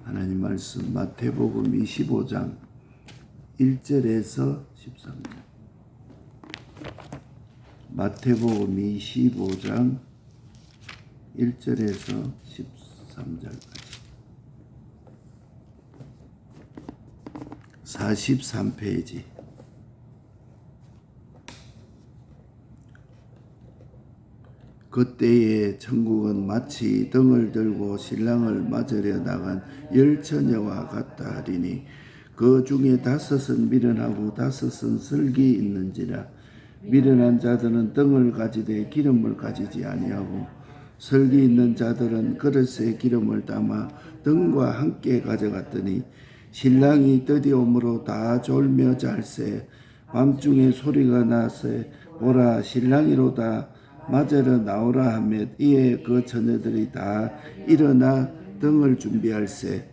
하나님 말씀 마태복음 25장 1절에서 13절. 마태복음 25장 1절에서 13절까지. 43페이지. 그때에 천국은 마치 등을 들고 신랑을 맞으려 나간 10처녀와 같다 하리니 그 중에 5은 미련하고 5은 슬기 있는지라. 미련한 자들은 등을 가지되 기름을 가지지 아니하고 슬기 있는 자들은 그릇에 기름을 담아 등과 함께 가져갔더니 신랑이 드디어옴으로 다 졸며 잘세. 밤중에 소리가 나세 보라 신랑이로다 맞으러 나오라 하며 이에 그 처녀들이 다 일어나 등을 준비할세.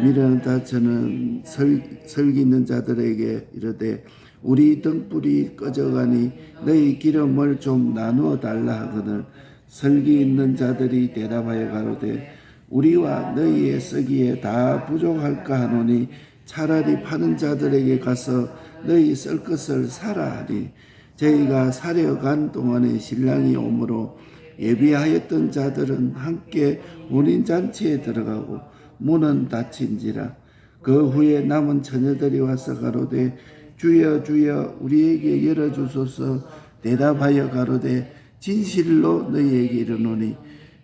미련한 자처는 설기 있는 자들에게 이르되 우리 등불이 꺼져가니 너희 기름을 좀 나누어 달라 하거늘 설기 있는 자들이 대답하여 가로되 우리와 너희의 쓰기에 다 부족할까 하노니 차라리 파는 자들에게 가서 너희 쓸 것을 사라 하니 저희가 사려 간 동안에 신랑이 오므로 예비하였던 자들은 함께 혼인잔치에 들어가고 문은 닫힌지라. 그 후에 남은 처녀들이 와서 가로되 주여 주여 우리에게 열어주소서. 대답하여 가로되 진실로 너희에게 이르노니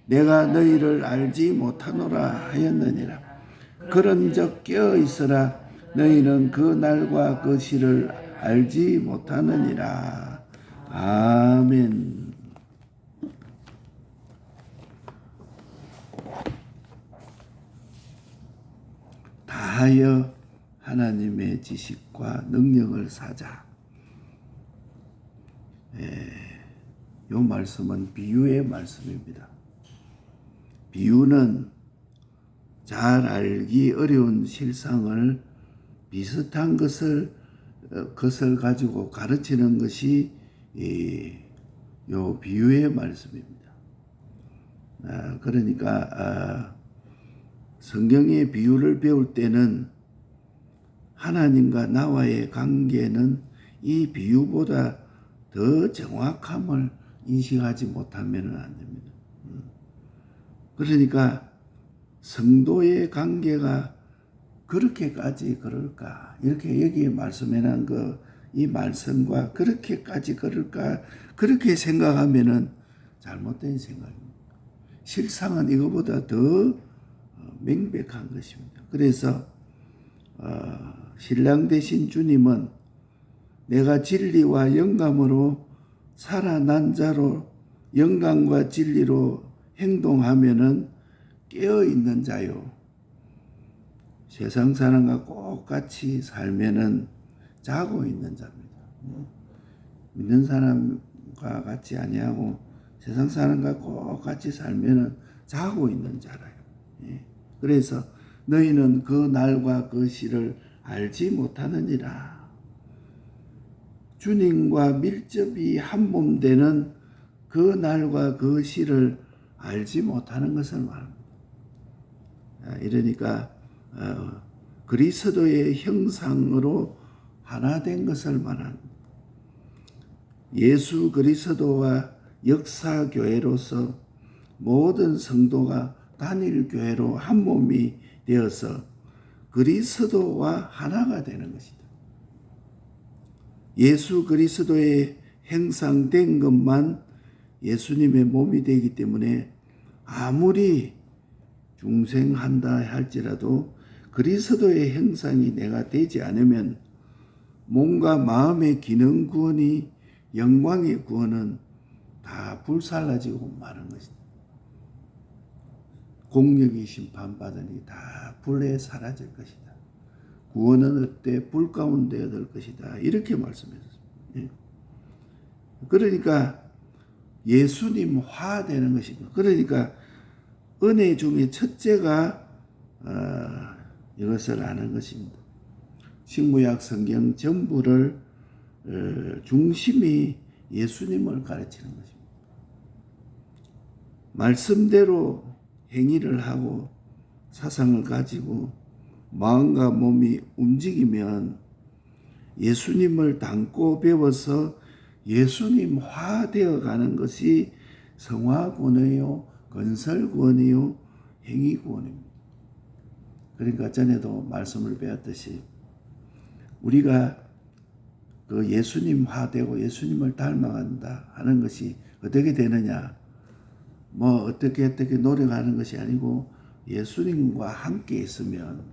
내가 너희를 알지 못하노라 하였느니라. 그런즉 깨어 있으라. 너희는 그 날과 그 시를 알지 못하느니라. 아멘. 다하여 하나님의 지식과 능력을 사자. 이 말씀은 비유의 말씀입니다. 비유는 잘 알기 어려운 실상을 비슷한 것을 가지고 가르치는 것이 이 비유의 말씀입니다. 그러니까 성경의 비유를 배울 때는 하나님과 나와의 관계는 이 비유보다 더 정확함을 인식하지 못하면 안 됩니다. 그러니까 성도의 관계가 그렇게까지 그럴까? 이렇게 여기에 말씀해놓은 이 말씀과 그렇게까지 그럴까? 그렇게 생각하면은 잘못된 생각입니다. 실상은 이거보다 더 명백한 것입니다. 그래서 신랑 되신 주님은 내가 진리와 영감으로 살아난 자로 영감과 진리로 행동하면은 깨어있는 자요. 세상 사람과 똑같이 살면은 자고 있는 자입니다. 믿는 사람과 같이 아니하고 세상 사람과 똑같이 살면은 자고 있는 자라요. 그래서 너희는 그 날과 그 시를 알지 못하느니라. 주님과 밀접이 한 몸 되는 그 날과 그 시를 알지 못하는 것을 말합니다. 이러니까 그리스도의 형상으로 하나 된 것을 말합니다. 예수 그리스도와 역사교회로서 모든 성도가 단일 교회로 한 몸이 되어서 그리스도와 하나가 되는 것이다. 예수 그리스도의 형상된 것만 예수님의 몸이 되기 때문에 아무리 중생한다 할지라도 그리스도의 형상이 내가 되지 않으면 몸과 마음의 기능 구원이 영광의 구원은 다 불살라지고 마는 것이다. 공력이 심판받으니 다 불에 사라질 것이다. 구원은 어때? 불 가운데 얻을 것이다. 이렇게 말씀했습니다. 그러니까 예수님화 되는 것입니다. 그러니까 은혜 중에 첫째가 이것을 아는 것입니다. 신구약 성경 전부를 중심이 예수님을 가르치는 것입니다. 말씀대로 행위를 하고 사상을 가지고 마음과 몸이 움직이면 예수님을 닮고 배워서 예수님화되어 가는 것이 성화구원이요, 건설구원이요, 행위구원입니다. 그러니까 전에도 말씀을 배웠듯이 우리가 그 예수님화되고 예수님을 닮아간다 하는 것이 어떻게 되느냐? 뭐 어떻게 노력하는 것이 아니고 예수님과 함께 있으면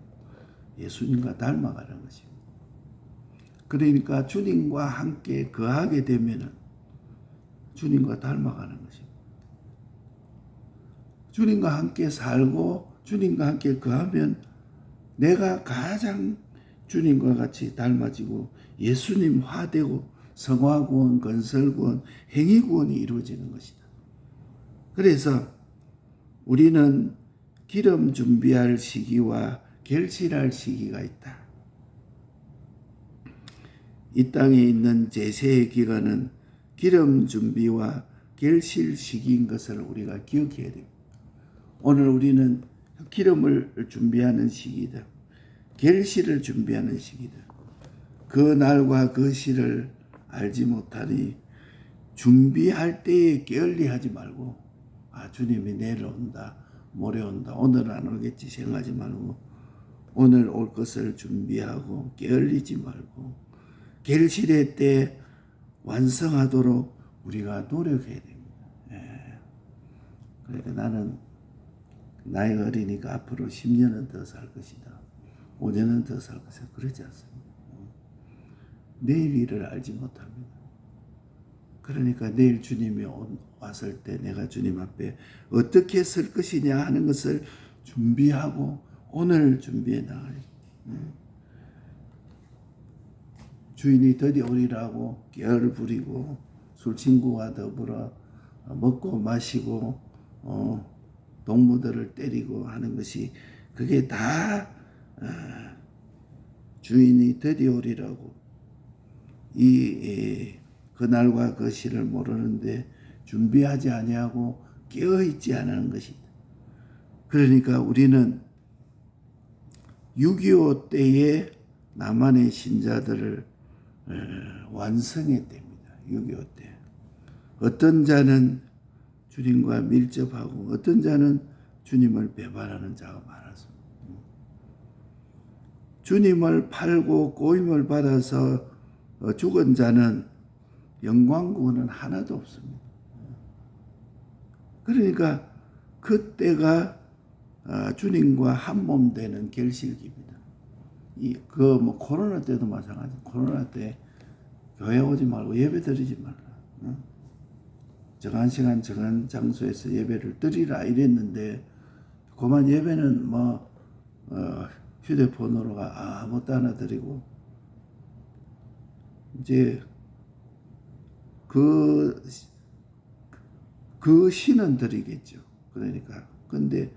예수님과 닮아가는 것입니다. 그러니까 주님과 함께 거하게 되면은 주님과 닮아가는 것입니다. 주님과 함께 살고 주님과 함께 거하면 내가 가장 주님과 같이 닮아지고 예수님화되고 성화구원, 건설구원, 행위구원이 이루어지는 것이다. 그래서 우리는 기름 준비할 시기와 결실할 시기가 있다. 이 땅에 있는 제세의 기간은 기름 준비와 결실 시기인 것을 우리가 기억해야 됩니다. 오늘 우리는 기름을 준비하는 시기다. 결실을 준비하는 시기다. 그 날과 그 시를 알지 못하니 준비할 때에 게을리하지 말고 주님이 내일 온다, 모레 온다, 오늘은 안 오겠지 생각하지 말고 오늘 올 것을 준비하고 게을리지 말고 결실의 때 완성하도록 우리가 노력해야 됩니다. 그러니까 나는 나이가 어리니까 앞으로 10년은 더 살 것이다. 5년은 더 살 것이다. 그러지 않습니다. 내일 일을 알지 못합니다. 그러니까 내일 주님이 왔을 때 내가 주님 앞에 어떻게 설 것이냐 하는 것을 준비하고 오늘 준비해 나가야 주인이 드디어 오리라고 깨를 부리고 술친구와 더불어 먹고 마시고 동무들을 때리고 하는 것이 그게 다 주인이 드디어 오리라고 그날과 그 시를 모르는데 준비하지 아니하고 깨어있지 않은 것이다. 그러니까 우리는 6.25 때에 남한의 신자들을 완성해야 됩니다. 6.25 때. 어떤 자는 주님과 밀접하고 어떤 자는 주님을 배반하는 자가 많았습니다. 주님을 팔고 고임을 받아서 죽은 자는 영광구원은 하나도 없습니다. 그러니까 그때가 주님과 한 몸 되는 결실기입니다. 코로나 때도 마찬가지. 코로나 때 교회 오지 말고 예배 드리지 말라. 정한 시간 정한 장소에서 예배를 드리라 이랬는데 그만 예배는 휴대폰으로가 아무것도 하나 드리고 이제 그 시는 드리겠죠. 그러니까 근데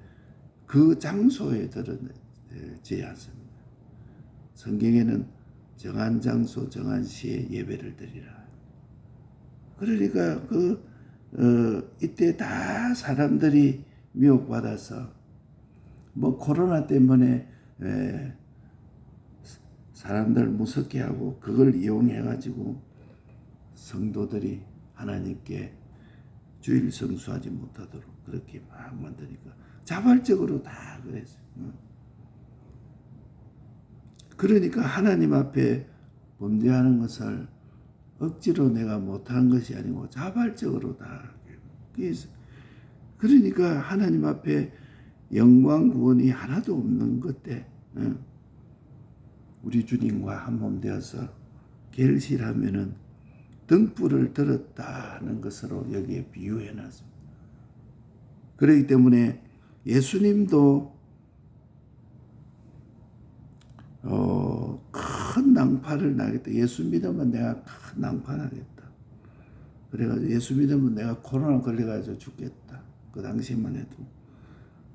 그 장소에 드리지 않습니다. 성경에는 정한 장소 정한 시에 예배를 드리라. 그러니까 이때 다 사람들이 미혹받아서 코로나 때문에 사람들 무섭게 하고 그걸 이용해 가지고 성도들이 하나님께 주일 성수하지 못하도록 그렇게 막 만드니까 자발적으로 다 그랬어요. 그러니까 하나님 앞에 범죄하는 것을 억지로 내가 못한 것이 아니고 자발적으로 다. 그러니까 하나님 앞에 영광 구원이 하나도 없는 그때 우리 주님과 한 몸 되어서 결실하면은 등불을 들었다는 것으로 여기에 비유해 놨습니다. 그렇기 때문에 예수님도 큰 낭파를 나겠다. 예수 믿으면 내가 큰 낭파 나겠다. 그래가지고 예수 믿으면 내가 코로나 걸려가지고 죽겠다. 그 당시만 해도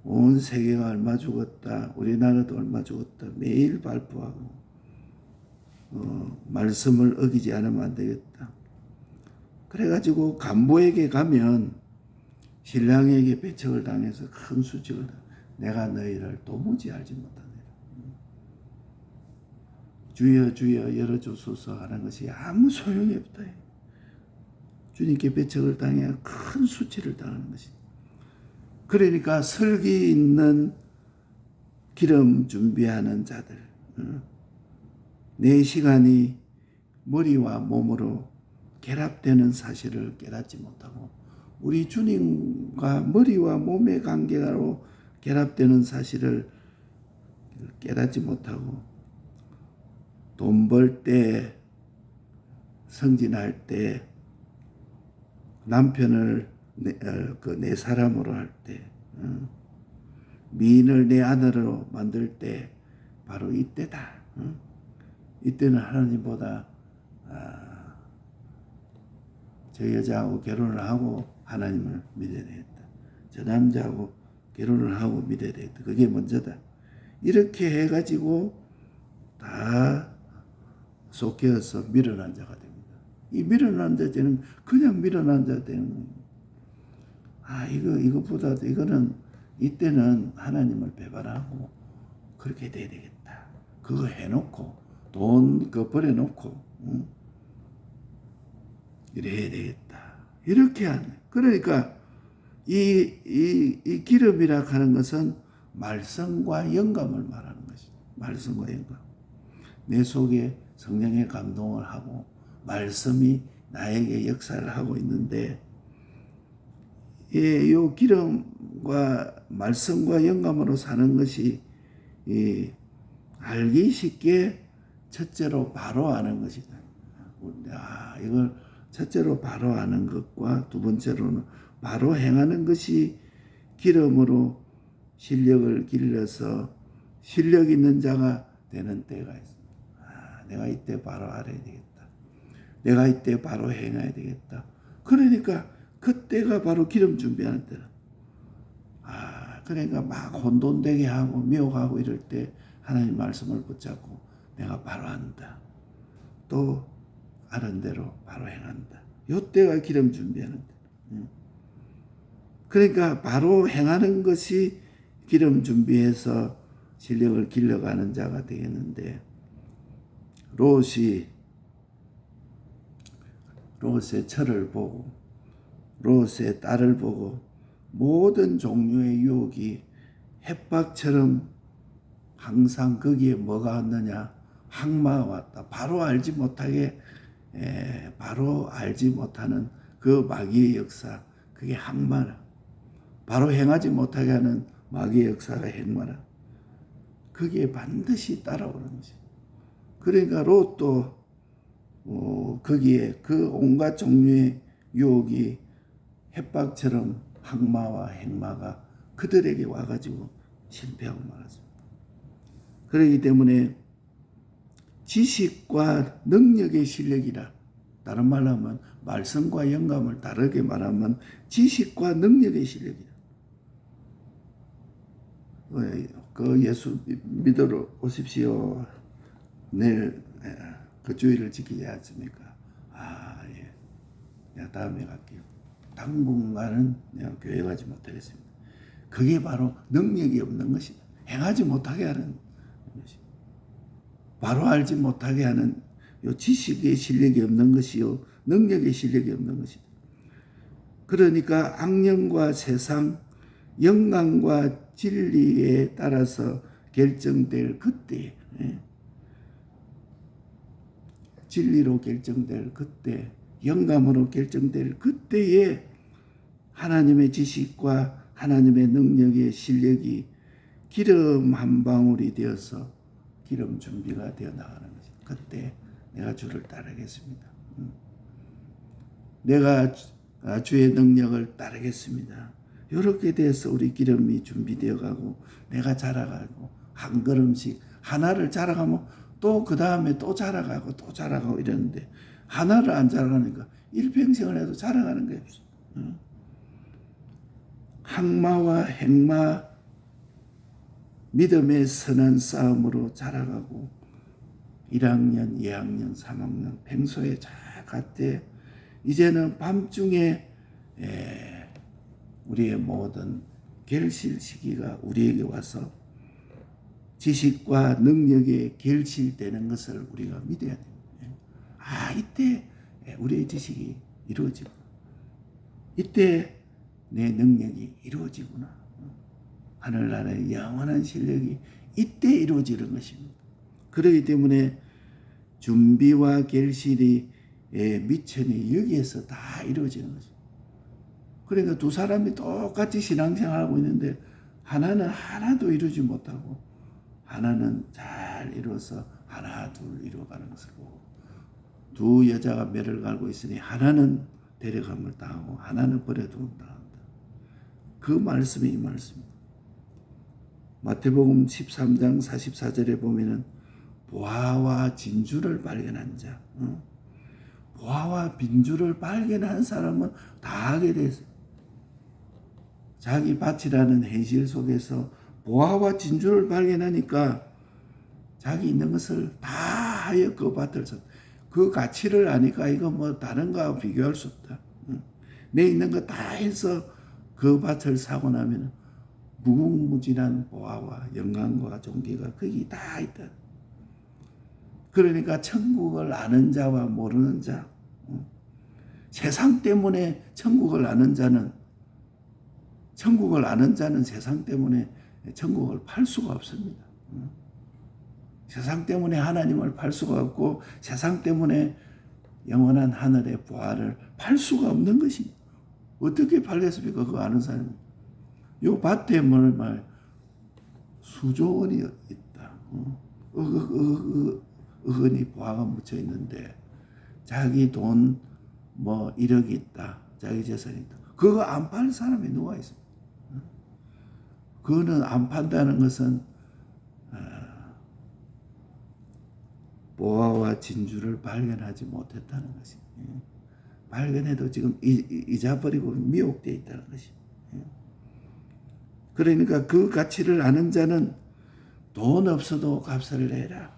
온 세계가 얼마 죽었다. 우리나라도 얼마 죽었다. 매일 발표하고 말씀을 어기지 않으면 안 되겠다. 그래가지고 간부에게 가면 신랑에게 배척을 당해서 큰 수직을 내가 너희를 도무지 알지 못하느라. 주여 주여 열어주소서 하는 것이 아무 소용이 없다. 주님께 배척을 당해 큰 수치를 당하는 것이다. 그러니까 설기 있는 기름 준비하는 자들, 내 시간이 머리와 몸으로 결합되는 사실을 깨닫지 못하고, 우리 주님과 머리와 몸의 관계로 결합되는 사실을 깨닫지 못하고, 돈 벌 때, 성진할 때, 남편을 내 사람으로 할 때, 미인을 내 아내로 만들 때, 바로 이때다. 이때는 하나님보다 저 여자하고 결혼을 하고 하나님을 믿어야 되겠다. 저 남자하고 결혼을 하고 믿어야 되겠다. 그게 먼저다. 이렇게 해가지고 다 속여서 밀어난 자가 됩니다. 이 밀어난 자는 그냥 밀어난 자 되는 거예요. 이것보다도 이거는 이때는 하나님을 배반하고 그렇게 돼야 되겠다. 그거 해놓고 돈 그거 버려놓고 이래야 되겠다. 이렇게 하네. 그러니까 이 기름이라 하는 것은 말씀과 영감을 말하는 것이죠. 말씀과 영감. 내 속에 성령의 감동을 하고 말씀이 나에게 역사를 하고 있는데, 이 기름과 말씀과 영감으로 사는 것이 알기 쉽게 첫째로 바로 아는 것이다. 이걸 첫째로 바로 아는 것과 두 번째로는 바로 행하는 것이 기름으로 실력을 길러서 실력 있는 자가 되는 때가 있습니다. 내가 이때 바로 알아야 되겠다. 내가 이때 바로 행해야 되겠다. 그러니까 그때가 바로 기름 준비하는 때라. 그러니까 막 혼돈되게 하고 미혹하고 이럴 때 하나님 말씀을 붙잡고 내가 바로 한다. 또 아는 대로 바로 행한다. 이때가 기름 준비하는 때. 그러니까 바로 행하는 것이 기름 준비해서 실력을 길러가는 자가 되겠는데, 롯의 철을 보고 롯의 딸을 보고 모든 종류의 유혹이 햇박처럼 항상 거기에 뭐가 왔느냐? 항마가 왔다. 바로 알지 못하는 그 마귀의 역사, 그게 항마라. 바로 행하지 못하게 하는 마귀의 역사가 행마라. 그게 반드시 따라오는 거지. 그러니까 롯도 거기에 그 온갖 종류의 유혹이 햇박처럼 항마와 행마가 그들에게 와가지고 실패하고 말았습니다. 그렇기 때문에 지식과 능력의 실력이라, 다른 말로 하면 말씀과 영감을 다르게 말하면 지식과 능력의 실력이라. 그 예수 믿으러 오십시오. 내일 그 주의를 지키지 않습니까? 예. 내가 다음에 갈게요. 당분간은 내가 교회 가지 못하겠습니다. 그게 바로 능력이 없는 것이다. 행하지 못하게 하는 것이다. 바로 알지 못하게 하는 요 지식의 실력이 없는 것이요, 능력의 실력이 없는 것이다. 그러니까 악령과 세상, 영광과 진리에 따라서 결정될 그때, 진리로 결정될 그때, 영감으로 결정될 그때에 하나님의 지식과 하나님의 능력의 실력이 기름 한 방울이 되어서 기름 준비가 되어 나가는 거죠. 그때 내가 주를 따르겠습니다. 내가 주의 능력을 따르겠습니다. 이렇게 돼서 우리 기름이 준비되어 가고 내가 자라가고 한 걸음씩 하나를 자라가면 또 그 다음에 또 자라가고 또 자라가고 이러는데, 하나를 안 자라가니까 일평생을 해도 자라가는 게 없어. 항마와 행마, 믿음의 선한 싸움으로 자라가고 1학년, 2학년, 3학년 평소에 잘 갔대. 이제는 밤중에 우리의 모든 결실 시기가 우리에게 와서 지식과 능력에 결실되는 것을 우리가 믿어야 돼요. 이때 우리의 지식이 이루어지고 이때 내 능력이 이루어지구나. 하늘나라의 영원한 실력이 이때 이루어지는 것입니다. 그렇기 때문에 준비와 결실이 미천이 여기에서 다 이루어지는 거죠. 그러니까 두 사람이 똑같이 신앙생활하고 있는데 하나는 하나도 이루지 못하고 하나는 잘 이루어서 하나 둘 이루어가는 것을 보고, 두 여자가 매를 갈고 있으니 하나는 데려감을 당하고 하나는 버려둠을 당한다. 그 말씀이 이 말씀입니다. 마태복음 13장 44절에 보면은 보화와 진주를 발견한 자, 보화와 빈주를 발견한 사람은 다 하게 됐어요. 자기 밭이라는 현실 속에서 보화와 진주를 발견하니까 자기 있는 것을 다 하여 그 밭을 샀다. 그 가치를 아니까 이거 뭐 다른 거하고 비교할 수 없다. 내 있는 거 다 해서 그 밭을 사고 나면 무궁무진한 보화와 영광과 존귀가 거기 다 있다. 그러니까 천국을 아는 자와 모르는 자, 세상 때문에 천국을 아는 자는 세상 때문에 천국을 팔 수가 없습니다. 세상 때문에 하나님을 팔 수가 없고 세상 때문에 영원한 하늘의 보화를 팔 수가 없는 것입니다. 어떻게 팔겠습니까? 그거 아는 사람이. 요 밭에 말 수조 원이 있다. 억원이 보화가 묻혀 있는데 자기 돈 뭐 1억이 있다. 자기 재산이 있다. 그거 안 팔 사람이 누가 있습니까? 그거는 안 판다는 것은 보화와 진주를 발견하지 못했다는 것입니다. 발견해도 지금 잊어버리고 미혹되어 있다는 것입니다. 그러니까 그 가치를 아는 자는 돈 없어도 값을 내라.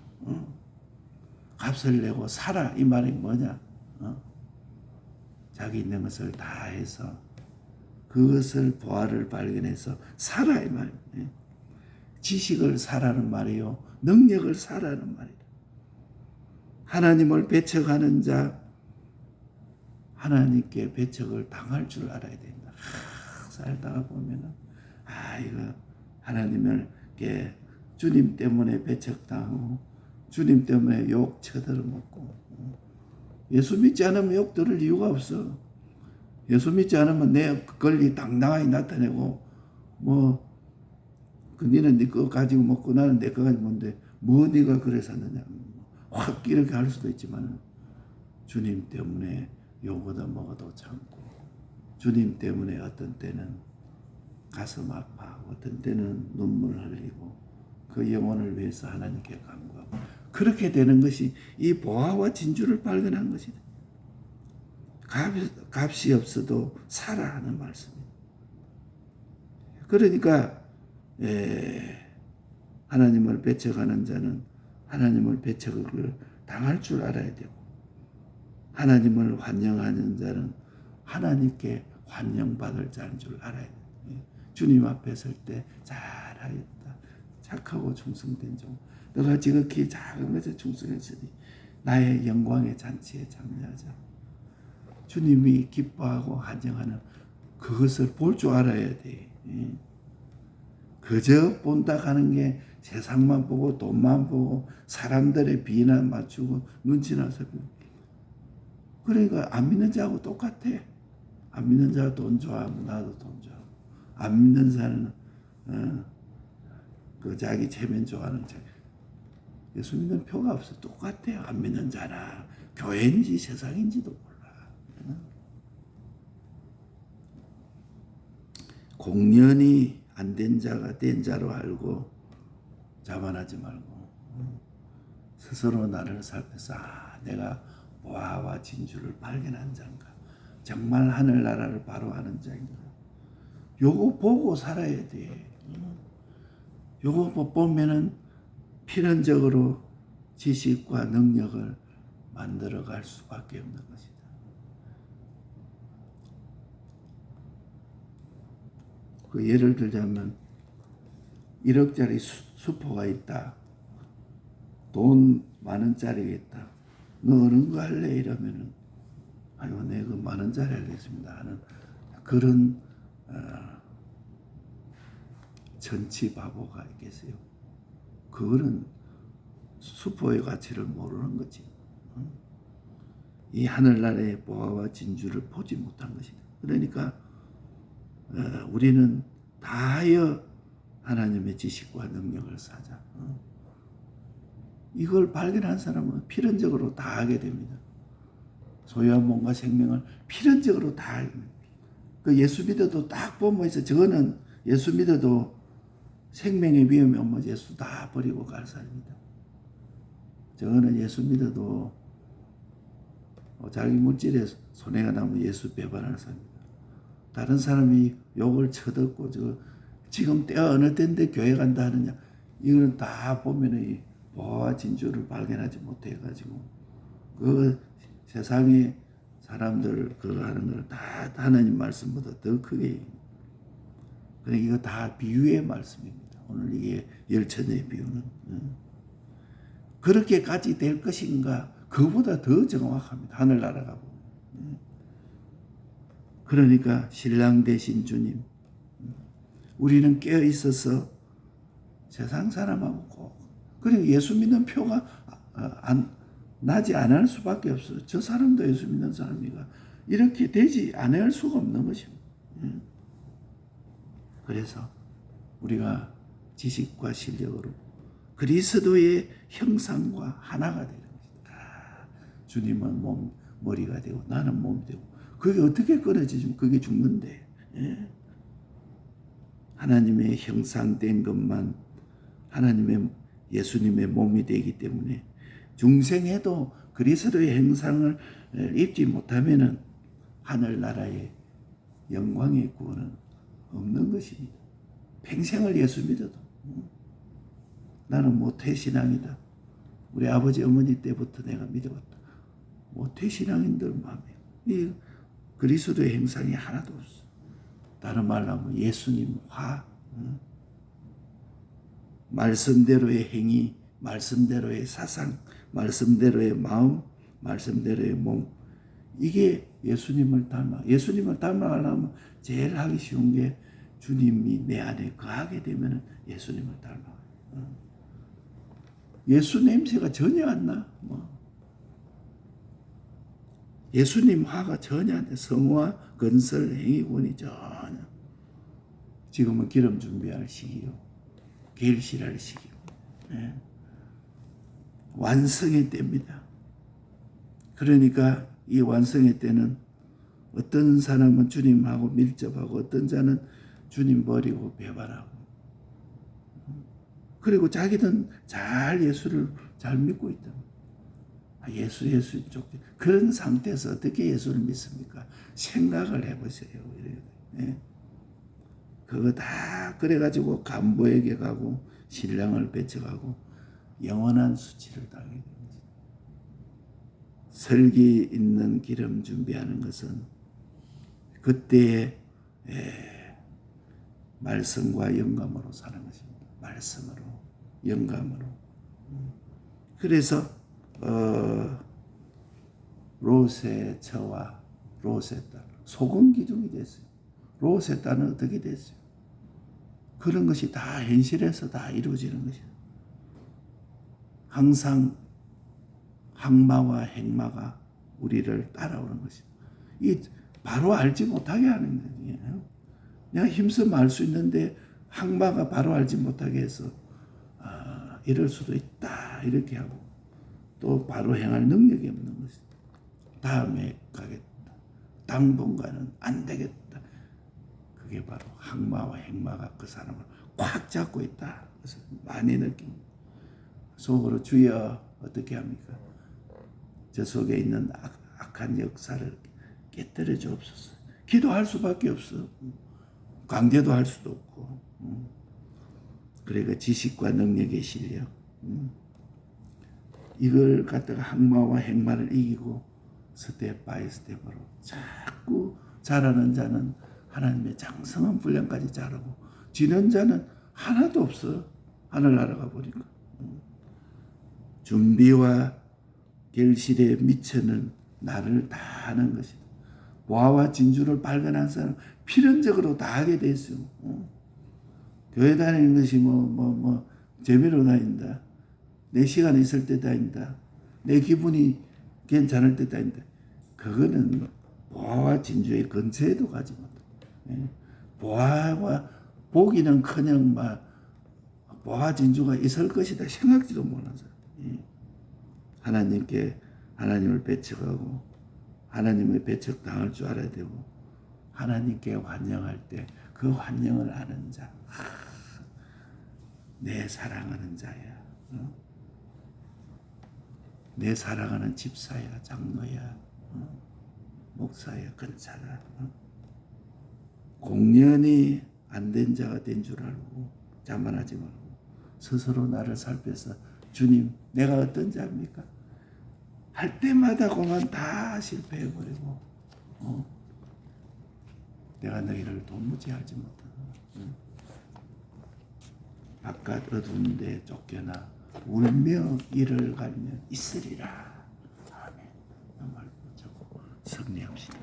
값을 내고 살아. 이 말이 뭐냐? 자기 있는 것을 다 해서 그것을 보화를 발견해서 살아. 이 말이에요. 지식을 사라는 말이요. 능력을 사라는 말이다. 하나님을 배척하는 자, 하나님께 배척을 당할 줄 알아야 된다. 살다가 보면은 이거 하나님께 주님 때문에 배척당하고 주님 때문에 욕 쳐들어먹고, 예수 믿지 않으면 욕 들을 이유가 없어. 예수 믿지 않으면 내 권리 당당하게 나타내고 니는 네 거 가지고 먹고 나는 내 거 가지고 먹는데 뭐 네가 그래서 하느냐 확 이렇게 할 수도 있지만 주님 때문에 욕 얻어먹어도 참고, 주님 때문에 어떤 때는 가슴 아파, 어떤 때는 눈물 흘리고 그 영혼을 위해서 하나님께 간구하고, 그렇게 되는 것이 이 보화와 진주를 발견한 것이다. 값이 없어도 살아 하는 말씀입니다. 그러니까 하나님을 배척하는 자는 하나님을 배척을 당할 줄 알아야 되고, 하나님을 환영하는 자는 하나님께 환영받을 자인 줄 알아야 돼요. 주님 앞에 설 때 잘하였다. 착하고 충성된 종. 너가 지극히 작은 것에 충성했으니 나의 영광의 잔치에 참여하자. 주님이 기뻐하고 환영하는 그것을 볼 줄 알아야 돼. 그저 본다 하는 게 세상만 보고 돈만 보고 사람들의 비난 맞추고 눈치나서, 그러니까 안 믿는 자하고 똑같아. 안 믿는 자가 돈 좋아하면 나도 돈 좋아하고, 안 믿는 자는 그 자기 체면 좋아하는 자. 예수 믿는 표가 없어. 똑같아요. 안 믿는 자나 교회인지 세상인지도 몰라. 공연이 안 된 자가 된 자로 알고 자만하지 말고 스스로 나를 살펴서 내가 보화와 진주를 발견한 자인가, 정말 하늘나라를 바로 아는 자인가, 요거 보고 살아야 돼. 요거 보면은 필연적으로 지식과 능력을 만들어갈 수밖에 없는 것이다. 그 예를 들자면 1억짜리 수포가 있다. 돈 10,000원짜리가 있다. 너 어느 거 할래? 이러면은 아이고 내가 그 10,000원짜리 하겠습니다 하는 그런 전치 바보가 있겠어요. 그거는 수포의 가치를 모르는 거지. 이 하늘나라의 보화와 진주를 보지 못한 것이다. 그러니까 우리는 다하여 하나님의 지식과 능력을 사자. 이걸 발견한 사람은 필연적으로 다 하게 됩니다. 소유한 몸과 생명을 필연적으로 다 하게 됩니다. 그 예수 믿어도 딱 보면 있어. 저거는 예수 믿어도 생명의 위험이 오면 예수 다 버리고 갈 사람입니다. 저거는 예수 믿어도 자기 물질에 손해가 나면 예수 배반하는 사람입니다. 다른 사람이 욕을 쳐듣고 지금 때가 어느 때인데 교회 간다 하느냐, 이거는 다 보면은 보화와 진주를 발견하지 못해가지고 그 세상의 사람들 그거 하는 걸 다 하나님 말씀보다 더 크게. 그러니까 이거 다 비유의 말씀입니다. 오늘 이게 열처녀의 비유는 그렇게까지 될 것인가, 그보다 더 정확합니다. 하늘나라가 보면. 그러니까 신랑 대신 주님, 우리는 깨어 있어서 세상 사람하고 꼭, 그리고 예수 믿는 표가 나지 않을 수밖에 없어요. 저 사람도 예수 믿는 사람이가 이렇게 되지 않을 수가 없는 것입니다. 그래서 우리가 지식과 실력으로 그리스도의 형상과 하나가 되는 것이다. 주님은 머리가 되고 나는 몸이 되고, 그게 어떻게 끊어지면 그게 죽는데. 하나님의 형상된 것만 하나님의 예수님의 몸이 되기 때문에 중생에도 그리스도의 형상을 입지 못하면은 하늘나라의 영광의 구원은 없는 것입니다. 평생을 예수 믿어도 나는 모태신앙이다. 우리 아버지 어머니 때부터 내가 믿어왔다. 모태신앙인들 마음에 이 그리스도의 형상이 하나도 없어. 다른 말로 하면 예수님 화, 말씀대로의 행위, 말씀대로의 사상, 말씀대로의 마음, 말씀대로의 몸, 이게 예수님을 닮아가려면 제일 하기 쉬운 게 주님이 내 안에 거하게 되면 예수님을 닮아가요. 예수 냄새가 전혀 안 나. 예수님 화가 전혀 안 돼. 성화, 건설, 행위군이 전혀. 지금은 기름 준비할 시기요. 계일실할 시기요. 완성의 때입니다. 그러니까 이 완성의 때는 어떤 사람은 주님하고 밀접하고 어떤 자는 주님 버리고 배반하고, 그리고 자기는 잘 예수를 잘 믿고 있다. 예수 좋게. 그런 상태에서 어떻게 예수를 믿습니까? 생각을 해보세요. 그거 다 그래가지고 간부에게 가고 신랑을 배척하고 영원한 수치를 당하게 됩니다. 설기 있는 기름 준비하는 것은 그때의 말씀과 영감으로 사는 것입니다. 말씀으로, 영감으로. 그래서 롯의 처와 롯의 딸, 소금 기둥이 됐어요. 롯의 딸은 어떻게 됐어요? 그런 것이 다 현실에서 다 이루어지는 것이에요. 항상 항마와 행마가 우리를 따라오는 것이에요. 이 바로 알지 못하게 하는 거예요. 내가 힘써 알 수 있는데 항마가 바로 알지 못하게 해서 이럴 수도 있다 이렇게 하고, 또 바로 행할 능력이 없는 것이다. 다음에 가겠다. 당분간은 안 되겠다. 그게 바로 항마와 행마가 그 사람을 꽉 잡고 있다. 그래서 많이 느낍니다. 속으로 주여 어떻게 합니까? 저 속에 있는 악한 역사를 깨뜨려 주옵소서. 기도할 수밖에 없어. 강제도 할 수도 없고. 그러니까 지식과 능력의 실력. 이걸 갖다가 항마와 행마를 이기고 스텝 바이 스텝으로 자꾸 잘하는 자는 하나님의 장성한 분량까지 자라고 지는 자는 하나도 없어. 하늘나라가 보니까. 준비와 결실의 미천은 나를 다 하는 것이다. 보화와 진주를 발견한 사람 필연적으로 다 하게 돼 있어요. 교회 다니는 것이 재미로 다닌다. 내 시간이 있을 때 다닌다. 내 기분이 괜찮을 때 다닌다. 그거는 보화와 진주의 근처에도 가지 못해. 보화와 보기는커녕 보화 진주가 있을 것이다 생각지도 못한 사람. 하나님께 하나님을 배척하고 하나님의 배척 당할 줄 알아야 되고 하나님께 환영할 때 그 환영을 아는 자, 내 사랑하는 자야. 내 사랑하는 집사야, 장로야, 목사야, 근차가. 공연이 안 된 자가 된 줄 알고 자만하지 말고 스스로 나를 살펴서 주님 내가 어떤 자입니까? 할 때마다 그만 다 실패해버리고 내가 너희를 도무지 알지 못하다. 바깥 어두운 데 쫓겨나 울며 이를 갈면 있으리라. 아멘. 말 붙잡고 승리합시다.